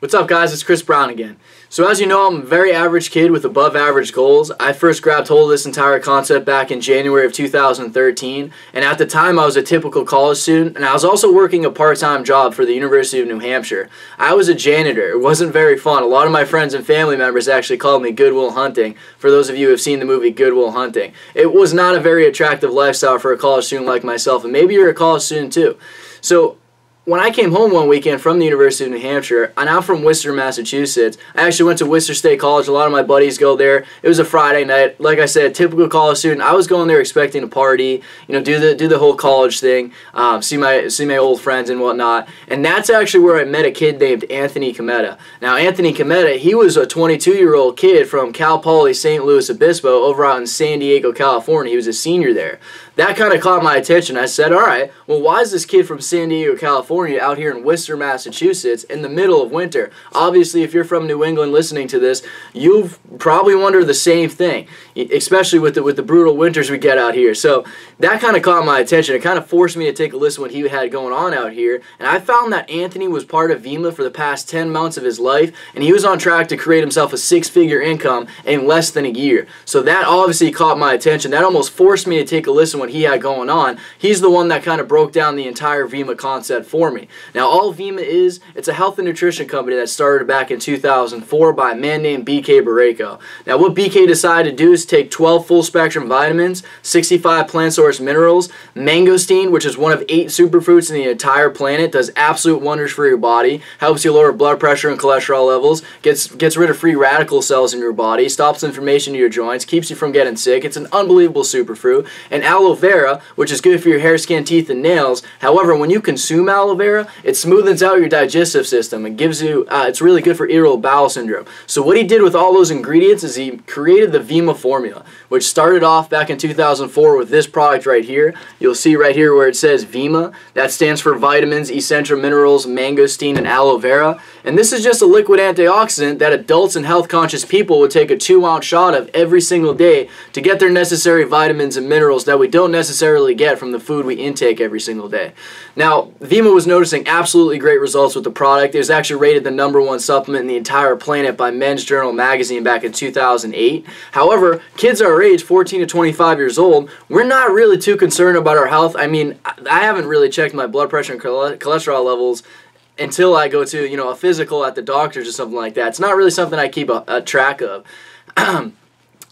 What's up, guys? It's Chris Brown again. So as you know, I'm a very average kid with above average goals. I first grabbed hold of this entire concept back in January of 2013, and at the time I was a typical college student, and I was also working a part-time job for the University of New Hampshire. I was a janitor. It wasn't very fun. A lot of my friends and family members actually called me Good Will Hunting, for those of you who have seen the movie Good Will Hunting. It was not a very attractive lifestyle for a college student like myself, and maybe you're a college student too. So when I came home one weekend from the University of New Hampshire, and I'm from Worcester, Massachusetts. I actually went to Worcester State College. A lot of my buddies go there. It was a Friday night. Like I said, typical college student. I was going there expecting to party, do the whole college thing, see my old friends and whatnot. And that's actually where I met a kid named Anthony Cometa. Now, Anthony Cometa, he was a 22-year-old kid from Cal Poly St. Louis Obispo over out in San Diego, California. He was a senior there. That kind of caught my attention. I said, all right, well, why is this kid from San Diego, California out here in Worcester, Massachusetts in the middle of winter? Obviously, if you're from New England listening to this, you've probably wondered the same thing, especially with the brutal winters we get out here. So that kind of caught my attention. It kind of forced me to take a listen to what he had going on out here. And I found that Anthony was part of Vemma for the past 10 months of his life, and he was on track to create himself a six-figure income in less than a year. So that obviously caught my attention. That almost forced me to take a listen to what he had going on. He's the one that kind of broke down the entire Vemma concept for me. Now, all Vemma is, it's a health and nutrition company that started back in 2004 by a man named BK Barreco. Now, what BK decided to do is take 12 full-spectrum vitamins, 65 plant-source minerals, mangosteen, which is one of 8 superfruits in the entire planet, does absolute wonders for your body, helps you lower blood pressure and cholesterol levels, gets rid of free radical cells in your body, stops inflammation in your joints, keeps you from getting sick. It's an unbelievable superfruit. And aloe vera, which is good for your hair, skin, teeth, and nails. However, when you consume aloe vera, it smoothens out your digestive system and gives you, it's really good for irritable bowel syndrome. So what he did with all those ingredients is he created the Vemma formula, which started off back in 2004 with this product right here. You'll see right here where it says Vemma. That stands for vitamins, essential minerals, mangosteen, and aloe vera. And this is just a liquid antioxidant that adults and health-conscious people would take a 2-ounce shot of every single day to get their necessary vitamins and minerals that we don't necessarily get from the food we intake every single day. Now, Vemma was noticing absolutely great results with the product. It was actually rated the #1 supplement in the entire planet by Men's Journal magazine back in 2008. However, kids our age, 14 to 25 years old, we're not really too concerned about our health. I mean, I haven't really checked my blood pressure and cholesterol levels until I go to, a physical at the doctor's or something like that. It's not really something I keep a track of.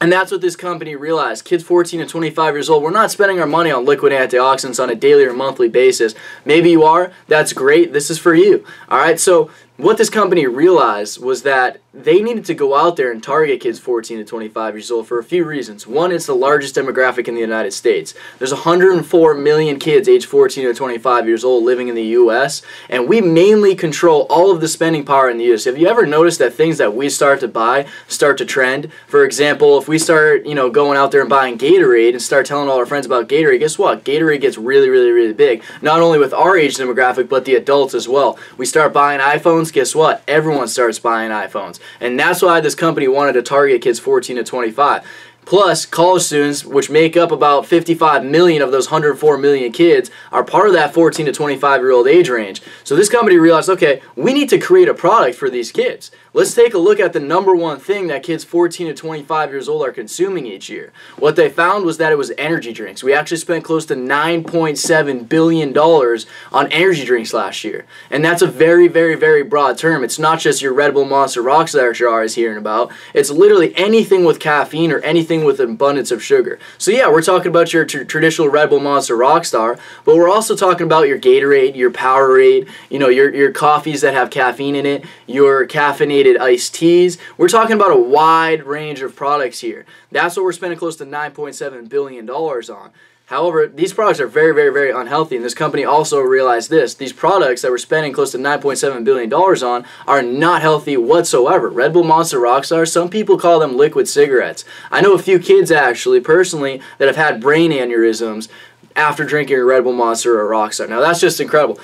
And that's what this company realized. Kids 14 to 25 years old, we're not spending our money on liquid antioxidants on a daily or monthly basis. Maybe you are. That's great. This is for you. All right, so what this company realized was that they needed to go out there and target kids 14 to 25 years old for a few reasons. One, it's the largest demographic in the United States. There's 104 million kids aged 14 to 25 years old living in the U.S., and we mainly control all of the spending power in the U.S. Have you ever noticed that things that we start to buy start to trend? For example, if we start, going out there and buying Gatorade and start telling all our friends about Gatorade, guess what? Gatorade gets really, really, really big. Not only with our age demographic, but the adults as well. We start buying iPhones, guess what? Everyone starts buying iPhones. And that's why this company wanted to target kids 14 to 25. Plus, college students, which make up about 55 million of those 104 million kids, are part of that 14 to 25-year-old age range. So this company realized, okay, we need to create a product for these kids. Let's take a look at the #1 thing that kids 14 to 25 years old are consuming each year. What they found was that it was energy drinks. We actually spent close to $9.7 billion on energy drinks last year. And that's a very, very, very broad term. It's not just your Red Bull, Monster, Rockstar that you're always hearing about. It's literally anything with caffeine or anything with an abundance of sugar. So yeah, we're talking about your traditional Red Bull, Monster, Rockstar, but we're also talking about your Gatorade, your Powerade, your coffees that have caffeine in it, your caffeinated iced teas. We're talking about a wide range of products here. That's what we're spending close to $9.7 billion on. However, these products are very, very, very unhealthy, and this company also realized this. These products that we're spending close to $9.7 billion on are not healthy whatsoever. Red Bull, Monster, Rockstar, some people call them liquid cigarettes. I know a few kids, actually, personally, that have had brain aneurysms after drinking a Red Bull, Monster, or Rockstar. Now, that's just incredible.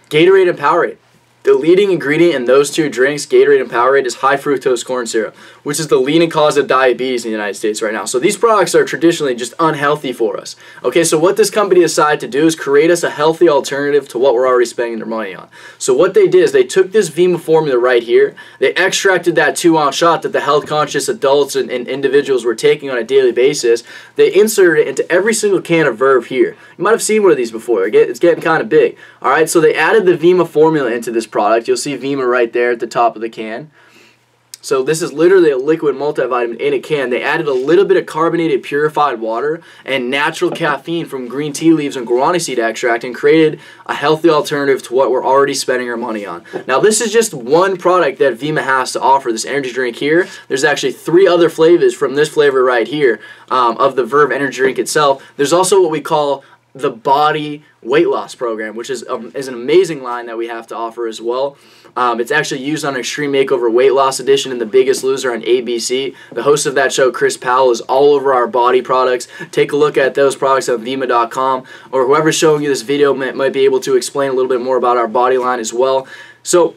Gatorade and Powerade. The leading ingredient in those two drinks, Gatorade and Powerade, is high fructose corn syrup, which is the leading cause of diabetes in the United States right now. So these products are traditionally just unhealthy for us. Okay, so what this company decided to do is create us a healthy alternative to what we're already spending their money on. So what they did is they took this Vemma formula right here, they extracted that 2-ounce shot that the health-conscious adults and individuals were taking on a daily basis, they inserted it into every single can of Verve here. You might have seen one of these before. It's getting kind of big. Alright, so they added the Vemma formula into this product. You'll see Vemma right there at the top of the can. So this is literally a liquid multivitamin in a can. They added a little bit of carbonated purified water and natural caffeine from green tea leaves and guarana seed extract and created a healthy alternative to what we're already spending our money on. Now this is just one product that Vemma has to offer, this energy drink here. There's actually 3 other flavors from this flavor right here of the Verve energy drink itself. There's also what we call the body weight loss program, which is an amazing line that we have to offer as well. It's actually used on Extreme Makeover Weight Loss Edition and The Biggest Loser on ABC. The host of that show, Chris Powell, is all over our body products. Take a look at those products on Vemma.com, or whoever's showing you this video might be able to explain a little bit more about our body line as well. So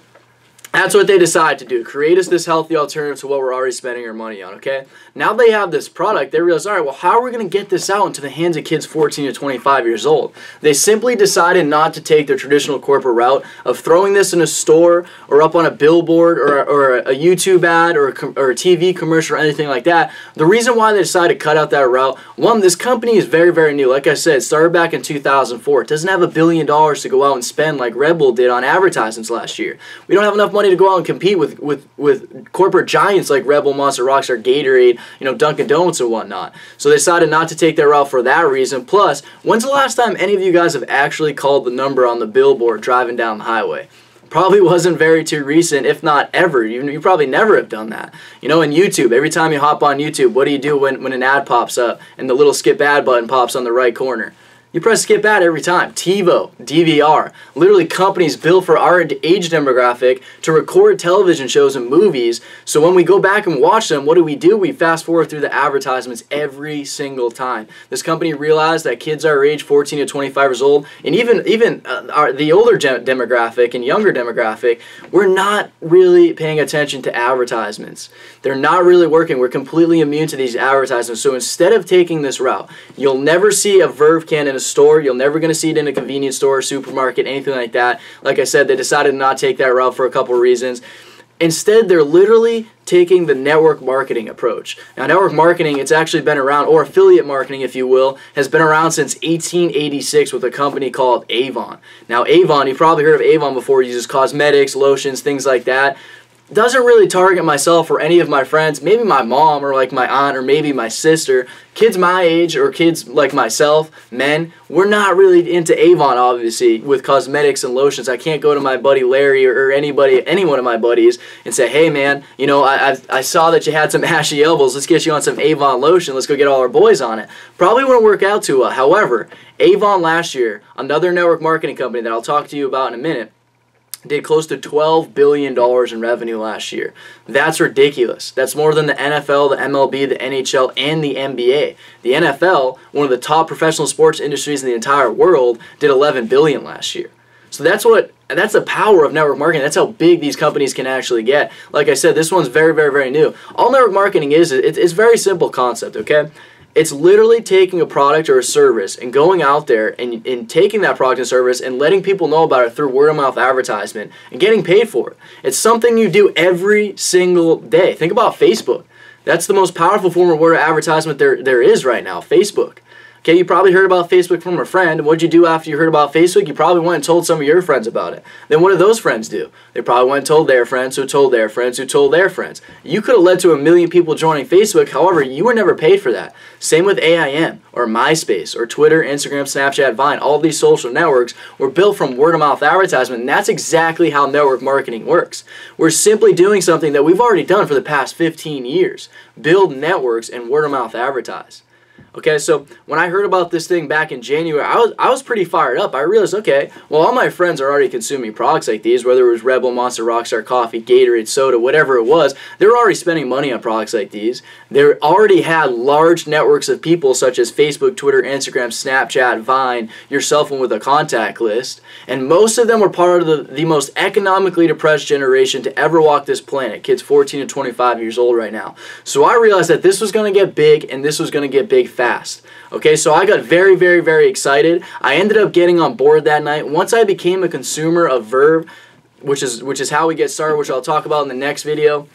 that's what they decided to do, create us this healthy alternative to what we're already spending our money on, okay? Now they have this product, they realize, all right, well, how are we going to get this out into the hands of kids 14 to 25 years old? They simply decided not to take their traditional corporate route of throwing this in a store or up on a billboard or a YouTube ad or a TV commercial or anything like that. The reason why they decided to cut out that route, one, this company is very, very new. Like I said, it started back in 2004. It doesn't have $1 billion to go out and spend like Red Bull did on advertisements last year. We don't have enough money to go out and compete with corporate giants like Red Bull, Monster, Rockstar, Gatorade, Dunkin' Donuts and whatnot. So they decided not to take that route for that reason. Plus, when's the last time any of you guys have actually called the number on the billboard driving down the highway? Probably wasn't very too recent, if not ever. You probably never have done that. In YouTube, every time you hop on YouTube, what do you do when an ad pops up and the little skip ad button pops on the right corner? You press skip ad every time. TiVo, DVR, literally companies built for our age demographic to record television shows and movies. So when we go back and watch them, what do? We fast forward through the advertisements every single time. This company realized that kids our age, 14 to 25 years old, and even the older demographic and younger demographic, we're not really paying attention to advertisements. They're not really working. We're completely immune to these advertisements. So instead of taking this route, you'll never see a Verve can in a store. You're never going to see it in a convenience store, supermarket, anything like that. Like I said, they decided to not take that route for a couple of reasons. Instead, they're literally taking the network marketing approach. Now, network marketing, it's actually been around, or affiliate marketing, if you will, has been around since 1886 with a company called Avon. Now, Avon, you've probably heard of Avon before. It uses cosmetics, lotions, things like that. Doesn't really target myself or any of my friends, maybe my mom or like my aunt or maybe my sister. Kids my age or kids like myself, men, we're not really into Avon, obviously, with cosmetics and lotions. I can't go to my buddy Larry or any one of my buddies and say, hey man, I saw that you had some ashy elbows, let's get you on some Avon lotion, let's go get all our boys on it. Probably wouldn't work out too well. However, Avon last year, another network marketing company that I'll talk to you about in a minute, did close to $12 billion in revenue last year. That's ridiculous. That's more than the NFL, the MLB, the NHL, and the NBA. The NFL, one of the top professional sports industries in the entire world, did $11 billion last year. So that's the power of network marketing. That's how big these companies can actually get. Like I said, this one's very, very, very new. All network marketing is, it's a very simple concept, okay? It's literally taking a product or a service and going out there and taking that product and service and letting people know about it through word-of-mouth advertisement and getting paid for it. It's something you do every single day. Think about Facebook. That's the most powerful form of word of advertisement there is right now, Facebook. Okay, you probably heard about Facebook from a friend. What'd you do after you heard about Facebook? You probably went and told some of your friends about it. Then what did those friends do? They probably went and told their friends who told their friends who told their friends. You could have led to 1 million people joining Facebook. However, you were never paid for that. Same with AIM or MySpace or Twitter, Instagram, Snapchat, Vine. All of these social networks were built from word-of-mouth advertisement, and that's exactly how network marketing works. We're simply doing something that we've already done for the past 15 years. Build networks and word-of-mouth advertise. Okay, so when I heard about this thing back in January, I was pretty fired up. I realized, okay, well, all my friends are already consuming products like these, whether it was Red Bull, Monster, Rockstar Coffee, Gatorade, soda, whatever it was. They were already spending money on products like these. They already had large networks of people such as Facebook, Twitter, Instagram, Snapchat, Vine, your cell phone with a contact list, and most of them were part of the most economically depressed generation to ever walk this planet, kids 14 to 25 years old right now. So I realized that this was going to get big, and this was going to get big fast. Okay, so I got very, very, very excited. I ended up getting on board that night. Once I became a consumer of Verve, which is how we get started, which I'll talk about in the next video,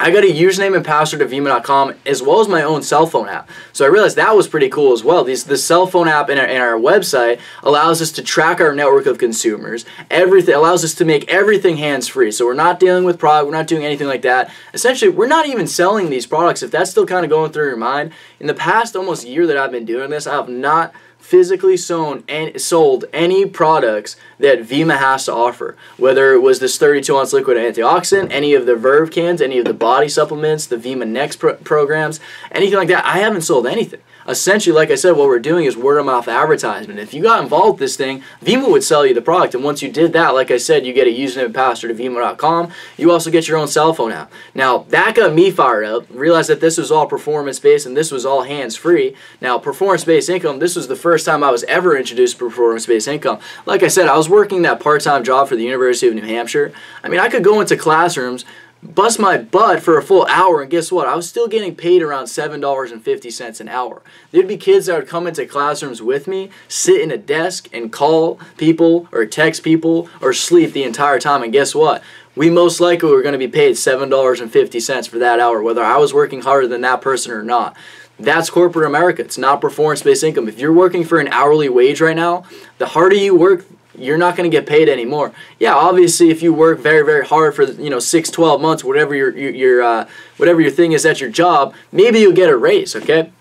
I got a username and password to Vemma.com as well as my own cell phone app. So I realized that was pretty cool as well. The cell phone app and our website allows us to track our network of consumers. Everything allows us to make everything hands-free. So we're not dealing with product, we're not doing anything like that. Essentially, we're not even selling these products. If that's still kind of going through your mind, in the past almost year that I've been doing this, I have not physically sold any products that Vemma has to offer. Whether it was this 32-ounce liquid antioxidant, any of the Verve cans, any of the body supplements, the Vemma Next programs, anything like that, I haven't sold anything. Essentially, like I said, what we're doing is word-of-mouth advertisement. If you got involved with this thing, Vemma would sell you the product, and once you did that, like I said, you get a username and password to Vemma.com. You also get your own cell phone app. Now, that got me fired up. Realized that this was all performance-based, and this was all hands-free. Now, performance-based income, this was the first time I was ever introduced to performance-based income. Like I said, I was working that part-time job for the University of New Hampshire. I mean, I could go into classrooms, bust my butt for a full hour, and guess what? I was still getting paid around $7.50 an hour. There'd be kids that would come into classrooms with me, sit in a desk, and call people or text people or sleep the entire time, and guess what? We most likely were going to be paid $7.50 for that hour, whether I was working harder than that person or not. That's corporate America. It's not performance-based income. If you're working for an hourly wage right now, the harder you work, you're not going to get paid anymore. Yeah, obviously, if you work very, very hard for 6, 12 months, whatever your thing is at your job, maybe you'll get a raise. Okay,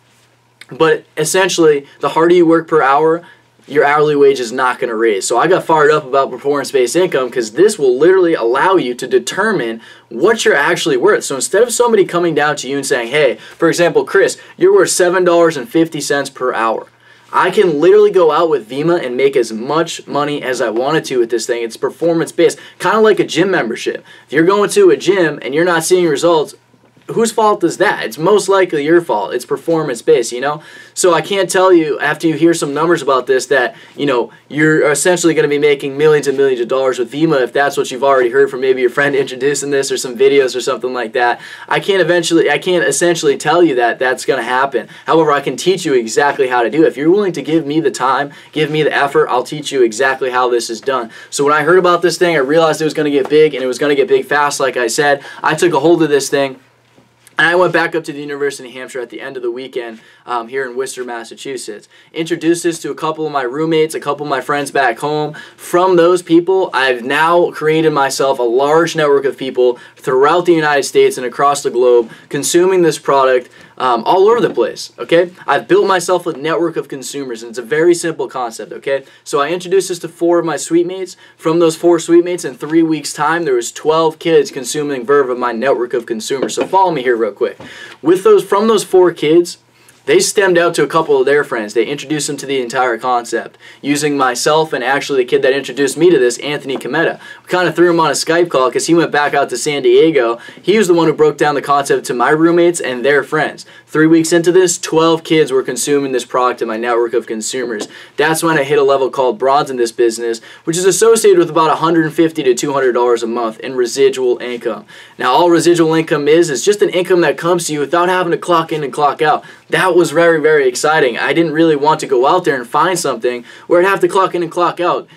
but essentially, the harder you work per hour, your hourly wage is not going to raise. So I got fired up about performance-based income because this will literally allow you to determine what you're actually worth. So instead of somebody coming down to you and saying, hey, for example, Chris, you're worth $7.50 per hour. I can literally go out with Vemma and make as much money as I wanted to with this thing. It's performance-based, kind of like a gym membership. If you're going to a gym and you're not seeing results, whose fault is that? It's most likely your fault. It's performance-based, you know? So I can't tell you, after you hear some numbers about this, that, you're essentially going to be making millions and millions of dollars with Vemma if that's what you've already heard from maybe your friend introducing this or some videos or something like that. I can't essentially tell you that that's going to happen. However, I can teach you exactly how to do it. If you're willing to give me the time, give me the effort, I'll teach you exactly how this is done. So when I heard about this thing, I realized it was going to get big, and it was going to get big fast, like I said. I took a hold of this thing. And I went back up to the University of New Hampshire at the end of the weekend here in Worcester, Massachusetts. Introduced this to a couple of my roommates, a couple of my friends back home. From those people, I've now created myself a large network of people throughout the United States and across the globe consuming this product all over the place, okay? I've built myself a network of consumers, and it's a very simple concept, okay? So I introduced this to 4 of my suite mates. From those 4 suite mates, in 3 weeks' time, there was 12 kids consuming Verve of my network of consumers. So follow me here real quick. From those 4 kids, they stemmed out to a couple of their friends. They introduced them to the entire concept using myself and actually the kid that introduced me to this, Anthony Cometa. We kind of threw him on a Skype call because he went back out to San Diego. He was the one who broke down the concept to my roommates and their friends. 3 weeks into this, 12 kids were consuming this product in my network of consumers. That's when I hit a level called bronze in this business, which is associated with about $150 to $200 a month in residual income. Now, all residual income is just an income that comes to you without having to clock in and clock out. That was very, very exciting. I didn't really want to go out there and find something where I'd have to clock in and clock out,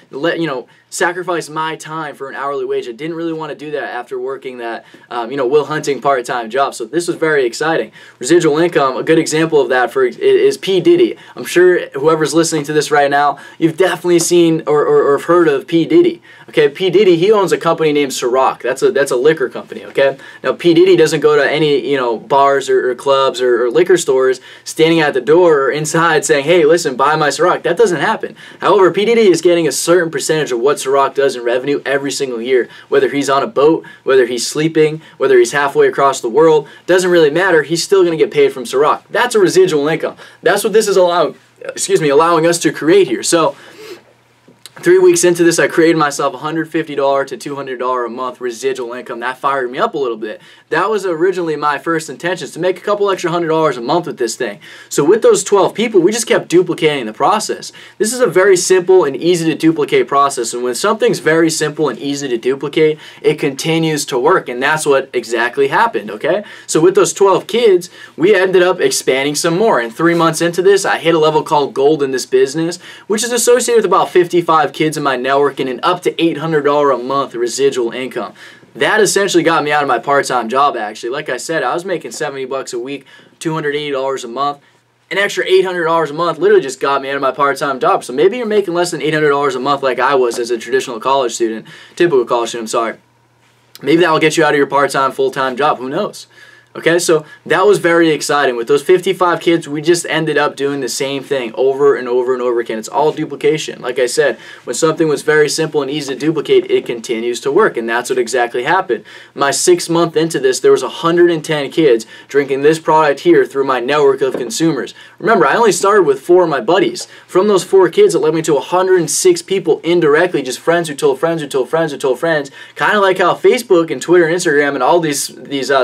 sacrifice my time for an hourly wage. I didn't really want to do that after working that, Will Hunting part-time job. So this was very exciting. Residual income, a good example of that is P. Diddy. I'm sure whoever's listening to this right now, you've definitely seen or heard of P. Diddy. Okay, P. Diddy, he owns a company named Ciroc. That's a liquor company, okay? Now, P. Diddy doesn't go to any, bars or clubs or liquor stores standing at the door or inside saying, hey, listen, buy my Ciroc. That doesn't happen. However, P. Diddy is getting a certain percentage of what what Ciroc does in revenue every single year. Whether he's on a boat, whether he's sleeping, whether he's halfway across the world, doesn't really matter. He's still going to get paid from Ciroc. That's a residual income. That's what this is allowing us to create here. So 3 weeks into this, I created myself $150 to $200 a month residual income. That fired me up a little bit. That was originally my first intentions, to make a couple extra $100 a month with this thing. So with those 12 people, we just kept duplicating the process. This is a very simple and easy to duplicate process, and when something's very simple and easy to duplicate, it continues to work, and that's what exactly happened, okay? So with those 12 kids, we ended up expanding some more, and 3 months into this, I hit a level called gold in this business, which is associated with about 55 kids in my network and an up to $800 a month residual income. That essentially got me out of my part-time job, actually. Like I said, I was making 70 bucks a week, $280 a month. An extra $800 a month literally just got me out of my part-time job. So maybe you're making less than $800 a month like I was as a traditional college student, typical college student, I'm sorry. Maybe that will get you out of your part-time, full-time job. Who knows? Okay, so that was very exciting. With those 55 kids, we just ended up doing the same thing over and over and over again. It's all duplication. Like I said, when something was very simple and easy to duplicate, it continues to work, and that's what exactly happened. My 6th month into this, there was 110 kids drinking this product here through my network of consumers. Remember, I only started with 4 of my buddies. From those 4 kids, it led me to 106 people indirectly, just friends who told friends who told friends who told friends, kind of like how Facebook and Twitter and Instagram and all these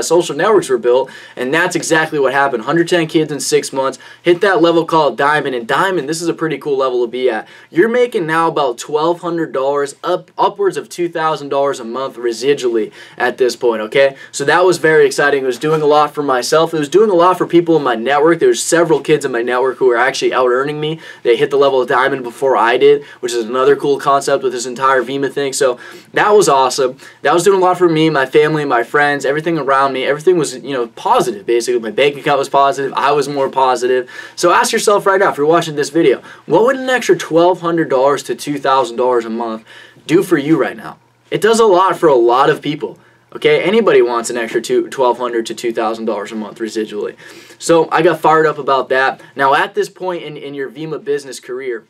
social networks were built, and that's exactly what happened. 110 kids in 6 months, hit that level called Diamond, and Diamond, this is a pretty cool level to be at. You're making now about $1,200, upwards of $2,000 a month residually at this point, okay? So that was very exciting. It was doing a lot for myself. It was doing a lot for people in my network. There's several kids in my network who are actually out-earning me. They hit the level of Diamond before I did, which is another cool concept with this entire Vemma thing. So that was awesome. That was doing a lot for me, my family, my friends, everything around me. Everything was, positive, basically. My bank account was positive. I was more positive. So ask yourself right now, if you're watching this video, what would an extra $1,200 to $2,000 a month do for you right now? It does a lot for a lot of people. Okay, anybody wants an extra $1,200 to $2,000 a month residually. So I got fired up about that. Now at this point in your Vemma business career,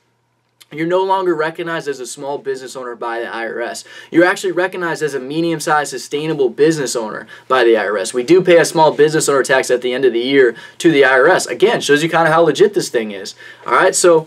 you're no longer recognized as a small business owner by the IRS. You're actually recognized as a medium-sized sustainable business owner by the IRS. We do pay a small business owner tax at the end of the year to the IRS. Again, shows you kind of how legit this thing is. All right, so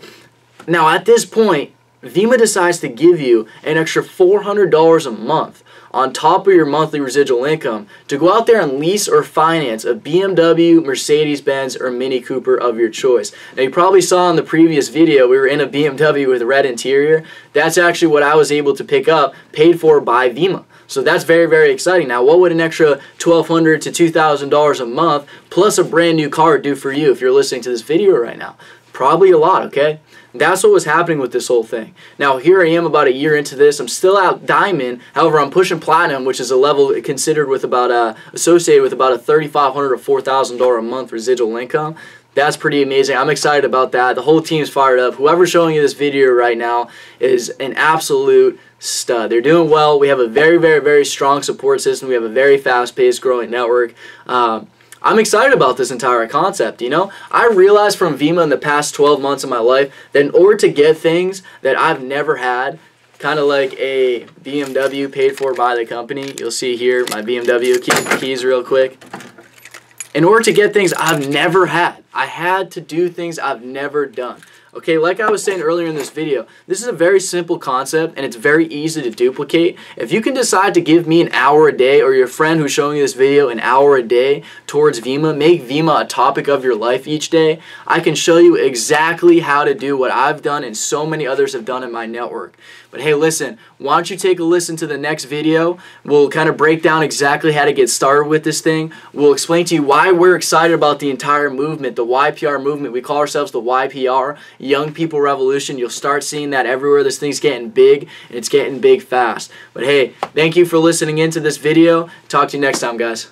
now at this point, Vemma decides to give you an extra $400 a month on top of your monthly residual income to go out there and lease or finance a BMW, Mercedes-Benz, or Mini Cooper of your choice. Now you probably saw in the previous video we were in a BMW with a red interior. That's actually what I was able to pick up, paid for by Vemma. So that's very, very exciting. Now, what would an extra $1,200 to $2,000 a month plus a brand new car do for you if you're listening to this video right now? Probably a lot, okay? That's what was happening with this whole thing. Now, here I am about a year into this. I'm still out Diamond. However, I'm pushing Platinum, which is a level considered with associated with about a $3,500 to $4,000 a month residual income. That's pretty amazing. I'm excited about that. The whole team's fired up. Whoever's showing you this video right now is an absolute stud. They're doing well. We have a very, very, very strong support system. We have a very fast-paced growing network. I'm excited about this entire concept, I realized from Vemma in the past 12 months of my life that in order to get things that I've never had, kind of like a BMW paid for by the company, you'll see here my BMW keys real quick. In order to get things I've never had, I had to do things I've never done. Okay, like I was saying earlier in this video, this is a very simple concept and it's very easy to duplicate. If you can decide to give me an hour a day, or your friend who's showing you this video an hour a day towards Vemma, make Vemma a topic of your life each day, I can show you exactly how to do what I've done and so many others have done in my network. But hey, listen, why don't you take a listen to the next video? We'll kind of break down exactly how to get started with this thing. We'll explain to you why we're excited about the entire movement, the YPR movement. We call ourselves the YPR, Young People Revolution. You'll start seeing that everywhere. This thing's getting big, and it's getting big fast. But hey, thank you for listening into this video. Talk to you next time, guys.